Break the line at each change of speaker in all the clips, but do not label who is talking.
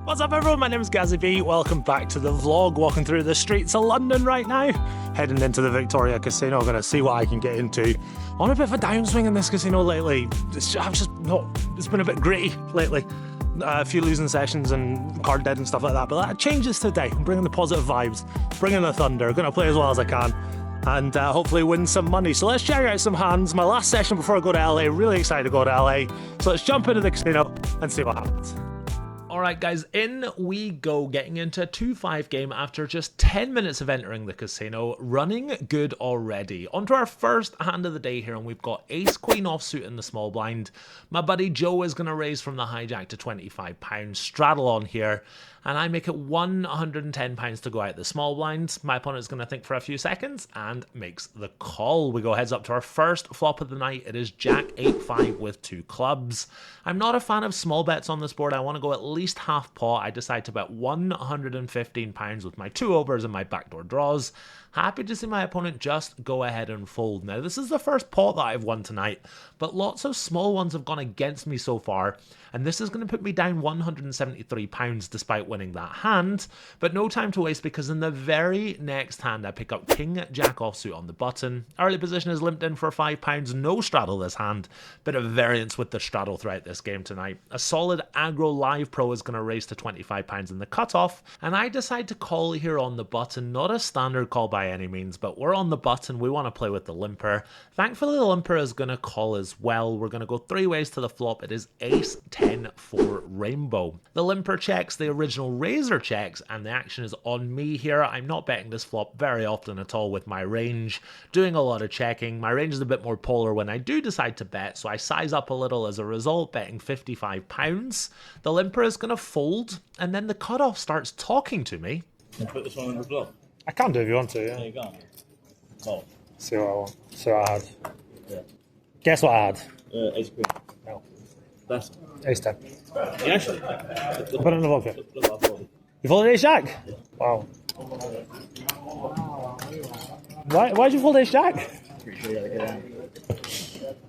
What's up everyone, my name is Gazzy B. Welcome back to the vlog, walking through the streets of London right now. Heading into the Victoria Casino, gonna see what I can get into. On a bit of a downswing in this casino lately. It's been a bit gritty lately. A few losing sessions and card dead and stuff like that, but that changes today. I'm bringing the positive vibes, bringing the thunder, gonna play as well as I can, and hopefully win some money. So let's check out some hands. My last session before I go to LA, really excited to go to LA. So let's jump into the casino and see what happens. Alright guys, in we go, getting into a 2-5 game after just 10 minutes of entering the casino, running good already. On to our first hand of the day here, and we've got ace-queen offsuit in the small blind. My buddy Joe is going to raise from the hijack to £25, straddle on here, and I make it £110 to go out the small blind. My opponent's going to think for a few seconds and makes the call. We go heads up to our first flop of the night. It is Jack 8-5 with 2 clubs. I'm not a fan of small bets on this board. I want to go at least half pot. I decide to bet £115 with my 2 overs and my backdoor draws. Happy to see my opponent just go ahead and fold. Now, this is the first pot that I've won tonight, but lots of small ones have gone against me so far, and this is going to put me down £173 despite winning that hand, but no time to waste because in the very next hand I pick up King Jack offsuit on the button. Early position is limped in for £5, no straddle this hand, bit of variance with the straddle throughout this game tonight. A solid aggro live pro is going to raise to £25 in the cutoff, and I decide to call here on the button. Not a standard call by any means, but we're on the button. We want to play with the limper. Thankfully the limper is going to call as well. We're going to go 3 ways to the flop. It is ace 10 for rainbow. The limper checks, the original razor checks, and the action is on me here. I'm not betting this flop very often at all with my range, doing a lot of checking. My range is a bit more polar when I do decide to bet, so I size up a little as a result, betting £55. The limper is going to fold, and then the cutoff starts talking to me.
Can put this one in the bluff.
I can do if you want to, yeah.
There you go. Oh.
See what I want. See what I had.
Yeah.
Guess what I had?
Ace queen.
No.
That's
Ace 10.
yeah, actually.
I'll put it in the bucket.
Bluff.
You folded Ace Jack?
Yeah.
Wow. Why'd you fold Ace Jack?
Pretty sure you gotta get out.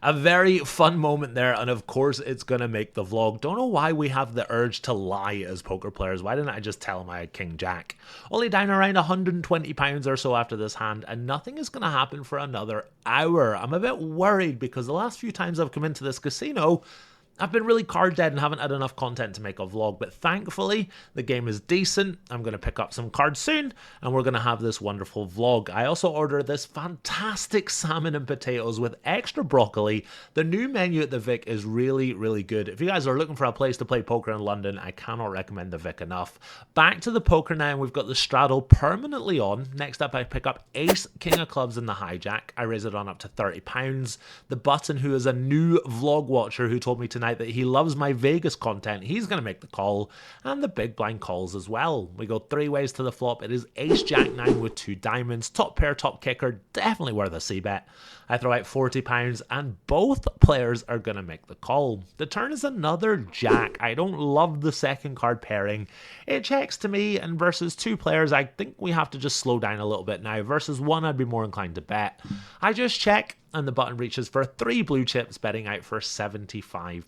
A very fun moment there, and of course it's gonna make the vlog. Don't know why we have the urge to lie as poker players. Why didn't I just tell him I had King Jack? Only down around £120 or so after this hand, and nothing is gonna happen for another hour. I'm a bit worried because the last few times I've come into this casino, I've been really card dead and haven't had enough content to make a vlog, but thankfully the game is decent. I'm going to pick up some cards soon and we're going to have this wonderful vlog. I also ordered this fantastic salmon and potatoes with extra broccoli. The new menu at the Vic is really, really good. If you guys are looking for a place to play poker in London, I cannot recommend the Vic enough. Back to the poker now, and we've got the straddle permanently on. Next up I pick up ace, king of clubs in the hijack. I raise it on up to £30. The button, who is a new vlog watcher who told me tonight that he loves my Vegas content, he's going to make the call, and the big blind calls as well. We go 3 ways to the flop. It is ace jack 9 with 2 diamonds, top pair, top kicker, definitely worth a c bet. I throw out £40 and both players are going to make the call. The turn is another jack. I don't love the second card pairing. It checks to me, and versus 2 players I think we have to just slow down a little bit now. Versus 1 I'd be more inclined to bet. I just check, and the button reaches for 3 blue chips, betting out for £75.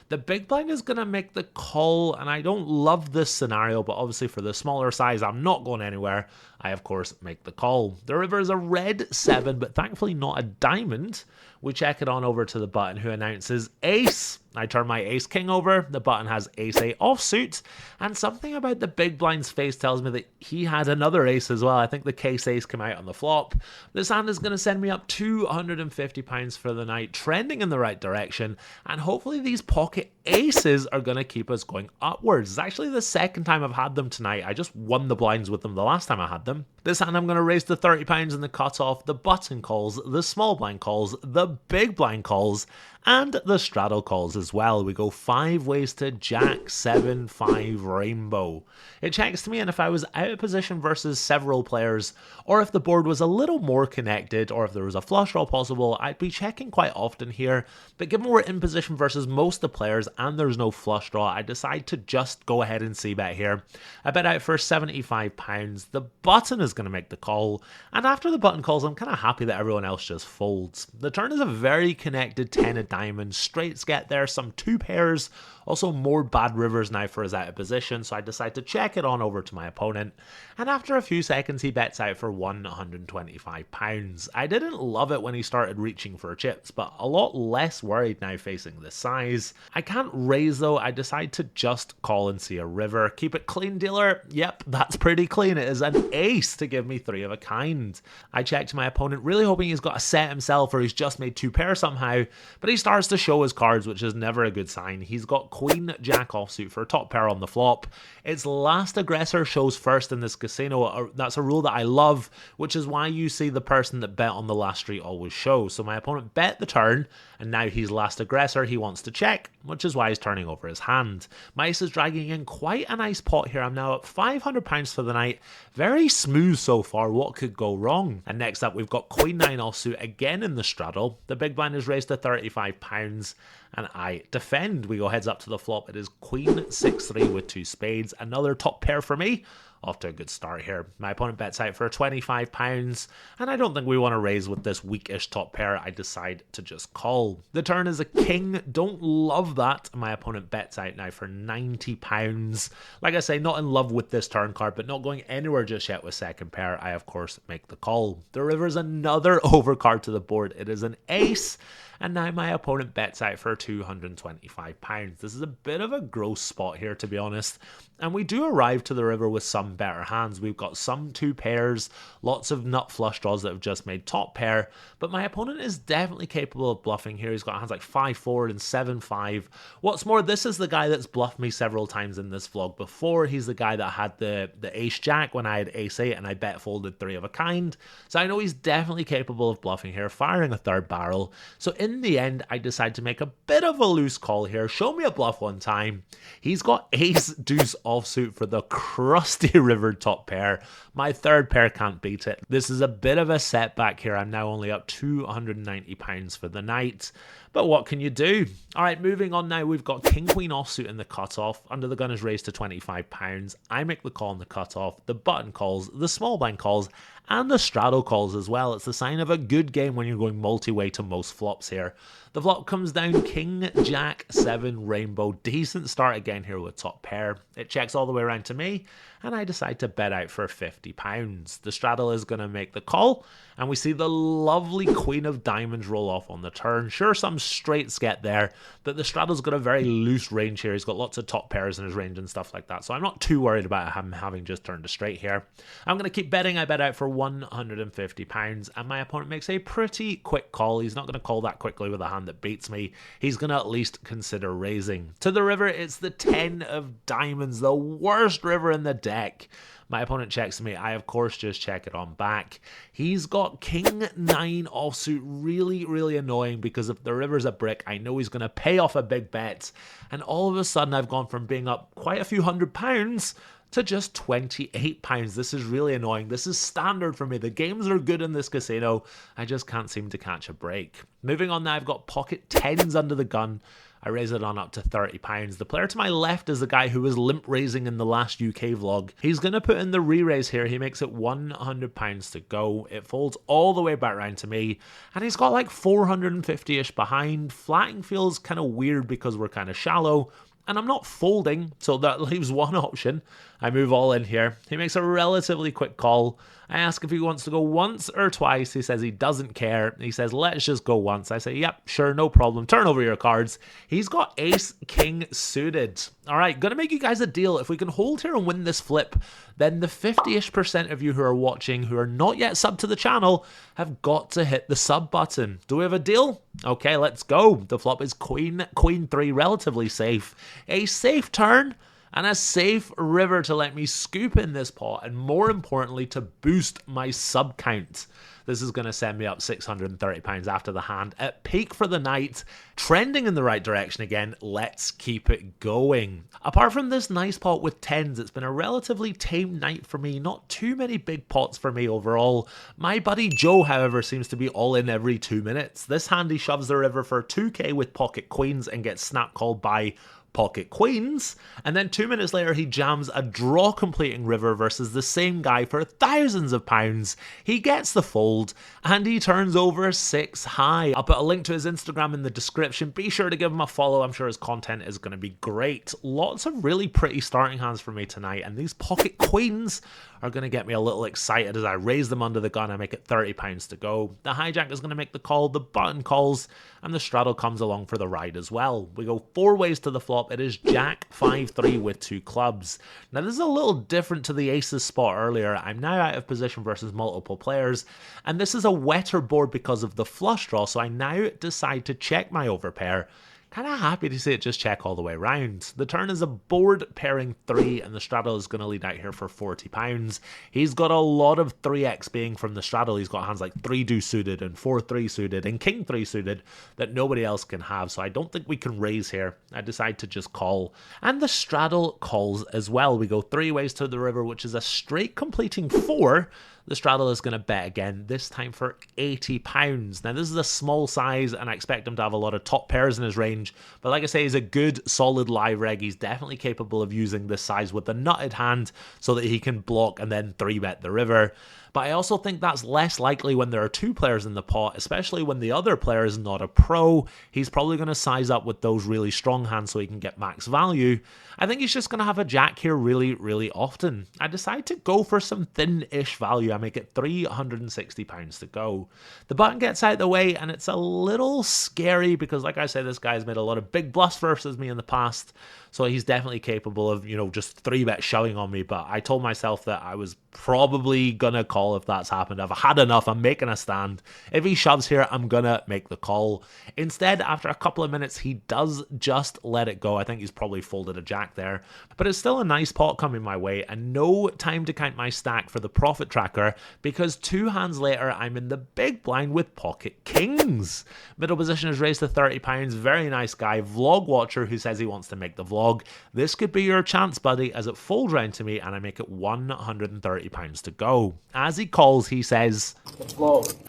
The big blind is going to make the call, and I don't love this scenario, but obviously for the smaller size, I'm not going anywhere. I, of course, make the call. The river is a red 7, but thankfully not a diamond. We check it on over to the button, who announces ace. I turn my ace king over. The button has ace 8 offsuit, and something about the big blind's face tells me that he had another ace as well. I think the case ace came out on the flop. This hand is going to send me up £250 for the night, trending in the right direction, and hopefully these pocket aces are going to keep us going upwards. It's actually the second time I've had them tonight. I just won the blinds with them the last time I had them. This hand I'm going to raise to £30 in the cutoff. The button calls, the small blind calls, the big blind calls, and the straddle calls as well. We go 5 ways to Jack 7 5 rainbow. It checks to me, and if I was out of position versus several players, or if the board was a little more connected, or if there was a flush draw possible, I'd be checking quite often here. But given we're in position versus most of the players and there's no flush draw, I decide to just go ahead and c-bet here. I bet out for £75. The button is going to make the call, and after the button calls, I'm kind of happy that everyone else just folds. The turn is a very connected 10 of diamonds. Straights get there, some 2 pairs, Also, more bad rivers now for us out of position, so I decide to check it on over to my opponent, and after a few seconds he bets out for £125. I didn't love it when he started reaching for chips, but a lot less worried now facing this size. I can't raise though, I decide to just call and see a river. Keep it clean, dealer. Yep, that's pretty clean. It is an ace to give me 3 of a kind. I check to my opponent, really hoping he's got a set himself or he's just made 2 pairs somehow, but he starts to show his cards, which is never a good sign. He's got Queen Jack offsuit for a top pair on the flop. It's last aggressor shows first in this casino. That's a rule that I love, which is why you see the person that bet on the last street always show. So my opponent bet the turn, and now he's last aggressor. He wants to check, which is why he's turning over his hand. My ace is dragging in quite a nice pot here. I'm now at £500 for the night. Very smooth so far. What could go wrong? And next up, we've got Queen 9 offsuit again in the straddle. The big blind is raised to £35, and I defend. We go heads up to the flop. It is Queen 6-3 with 2 spades. Another top pair for me. Off to a good start here. My opponent bets out for £25, and I don't think we want to raise with this weakish top pair. I decide to just call. The turn is a king. Don't love that. My opponent bets out now for £90. Like I say, not in love with this turn card, but not going anywhere just yet with second pair. I, of course, make the call. The river is another overcard to the board. It is an ace. And now my opponent bets out for £225. This is a bit of a gross spot here, to be honest. And we do arrive to the river with some better hands. We've got some 2 pairs, lots of nut flush draws that have just made top pair. But my opponent is definitely capable of bluffing here. He's got hands like 5-4 and 7-5. What's more, this is the guy that's bluffed me several times in this vlog before. He's the guy that had the ace jack when I had ace 8 and I bet folded 3 of a kind. So I know he's definitely capable of bluffing here, firing a third barrel. So in the end, I decide to make a bit of a loose call here. Show me a bluff one time. He's got ace deuce offsuit for the crusty river top pair. My third pair can't beat it. This is a bit of a setback here. I'm now only up £290 for the night. But what can you do? All right, moving on now. We've got King Queen offsuit in the cutoff. Under the gun is raised to £25. I make the call in the cutoff. The button calls, the small blind calls, and the straddle calls as well. It's the sign of a good game when you're going multi-way to most flops here. The flop comes down King Jack 7 rainbow. Decent start again here with top pair. It checks all the way around to me, and I decide to bet out for £50. The straddle is going to make the call, and we see the lovely Queen of Diamonds roll off on the turn. Sure, some straights get there, but the straddle's got a very loose range here. He's got lots of top pairs in his range and stuff like that, so I'm not too worried about him having just turned a straight here. I'm going to keep betting. I bet out for £150, and my opponent makes a pretty quick call. He's not going to call that quickly with a hand that beats me. He's going to at least consider raising. To the river, it's the 10 of diamonds, the worst river in the deck. My opponent checks me. I, of course, just check it on back. He's got King 9 offsuit. Really, really annoying, because if the river's a brick, I know he's going to pay off a big bet. And all of a sudden, I've gone from being up quite a few £100 to just £28. This is really annoying. This is standard for me. The games are good in this casino. I just can't seem to catch a break. Moving on now, I've got pocket 10s under the gun. I raise it on up to £30. The player to my left is the guy who was limp raising in the last UK vlog. He's going to put in the re-raise here. He makes it £100 to go. It folds all the way back around to me, and he's got like 450-ish behind. Flatting feels kind of weird because we're kind of shallow, and I'm not folding, so that leaves one option. I move all in here. He makes a relatively quick call. I ask if he wants to go once or twice. He says he doesn't care. He says, let's just go once. I say, yep, sure, no problem. Turn over your cards. He's got ace king suited. All right, gonna make you guys a deal. If we can hold here and win this flip, then the 50-ish% of you who are watching who are not yet subbed to the channel have got to hit the sub button. Do we have a deal? Okay, let's go. The flop is queen 3, relatively safe. A safe turn and a safe river to let me scoop in this pot, and more importantly, to boost my sub count. This is going to send me up £630 after the hand at peak for the night, trending in the right direction again. Let's keep it going. Apart from this nice pot with 10s, it's been a relatively tame night for me. Not too many big pots for me overall. My buddy Joe, however, seems to be all in every 2 minutes. This hand he shoves the river for 2k with pocket queens and gets snap called by pocket queens, and then 2 minutes later he jams a draw completing river versus the same guy for thousands of pounds. He gets the fold and he turns over 6 high. I'll put a link to his Instagram in the description. Be sure to give him a follow. I'm sure his content is going to be great. Lots of really pretty starting hands for me tonight, and these pocket queens are going to get me a little excited as I raise them under the gun. I make it £30 to go. The hijack is going to make the call, the button calls, and the straddle comes along for the ride as well. We go 4 ways to the flop. It is Jack 5-3 with 2 clubs. Now this is a little different to the aces spot earlier. I'm now out of position versus multiple players, and this is a wetter board because of the flush draw, so I now decide to check my overpair. Kind of happy to see it just check all the way around. The turn is a board pairing 3, and the straddle is going to lead out here for £40. He's got a lot of 3x being from the straddle. He's got hands like 3-2 suited and 4-3 suited and king 3 suited that nobody else can have, so I don't think we can raise here. I decide to just call, and the straddle calls as well. We go 3 ways to the river, which is a straight completing 4. The straddle is going to bet again, this time for £80. Now this is a small size and I expect him to have a lot of top pairs in his range, but like I say, he's a good solid live reg. He's definitely capable of using this size with a nutted hand so that he can block and then 3-bet the river. But I also think that's less likely when there are 2 players in the pot, especially when the other player is not a pro. He's probably going to size up with those really strong hands so he can get max value. I think he's just going to have a jack here really, really often. I decide to go for some thin-ish value. I make it £360 to go. The button gets out of the way, and it's a little scary because, like I said, this guy's made a lot of big bluffs versus me in the past. So he's definitely capable of, just 3-bet shoving on me. But I told myself that I was probably going to call if that's happened. I've had enough. I'm making a stand. If he shoves here, I'm going to make the call. Instead, after a couple of minutes, he does just let it go. I think he's probably folded a jack there. But it's still a nice pot coming my way, and no time to count my stack for the profit tracker because 2 hands later, I'm in the big blind with pocket kings. Middle position is raised to £30. Very nice guy. Vlog watcher who says he wants to make the vlog. This could be your chance, buddy, as it folds round to me and I make it £130 to go. As he calls, he says,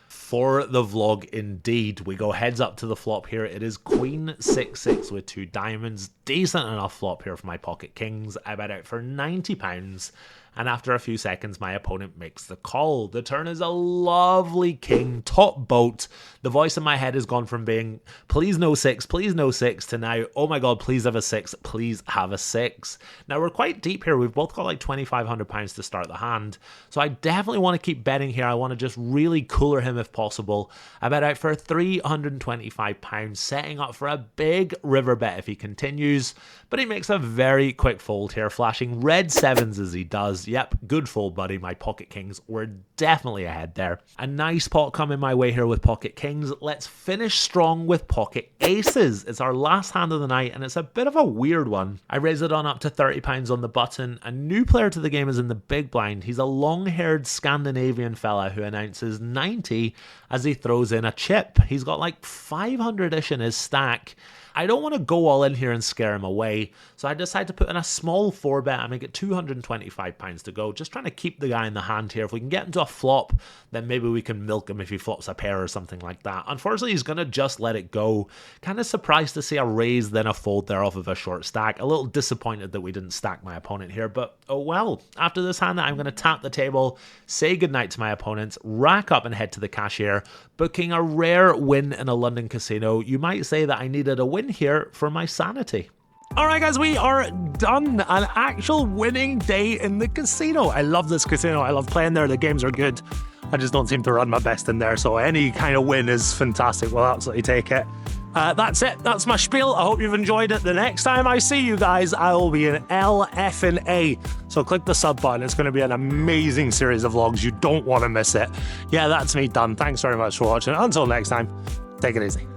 for the vlog indeed. We go heads up to the flop here. It is queen 6-6 with 2 diamonds. Decent enough flop here for my pocket kings. I bet out for £90. And after a few seconds, my opponent makes the call. The turn is a lovely king, top boat. The voice in my head has gone from being, please no 6, to now, oh my god, please have a 6, please have a 6. Now, we're quite deep here. We've both got like £2,500 to start the hand. So I definitely want to keep betting here. I want to just really cooler him if possible. I bet out for £325, setting up for a big river bet if he continues. But he makes a very quick fold here, flashing red 7s as he does. Yep, good fold, buddy. My pocket kings were definitely ahead there. A nice pot coming my way here with pocket kings. Let's finish strong with pocket aces. It's our last hand of the night, and it's a bit of a weird one. I raise it on up to £30 on the button. A new player to the game is in the big blind. He's a long-haired Scandinavian fella who announces 90 as he throws in a chip. He's got like 500-ish in his stack. I don't want to go all in here and scare him away, so I decide to put in a small 4-bet and make it £225 to go, just trying to keep the guy in the hand here. If we can get into a flop, then maybe we can milk him if he flops a pair or something like that. Unfortunately, he's going to just let it go. Kind of surprised to see a raise, then a fold there off of a short stack. A little disappointed that we didn't stack my opponent here, but oh well. After this hand, I'm going to tap the table, say goodnight to my opponents, rack up and head to the cashier, booking a rare win in a London casino. You might say that I needed a win here for my sanity. Alright guys, we are done. An actual winning day in the casino. I love this casino. I love playing there. The games are good. I just don't seem to run my best in there, so any kind of win is fantastic. We'll absolutely take it. That's it. That's my spiel. I hope you've enjoyed it. The next time I see you guys, I will be in LF&A. So click the sub button. It's going to be an amazing series of vlogs. You don't want to miss it. Yeah, that's me done. Thanks very much for watching. Until next time, take it easy.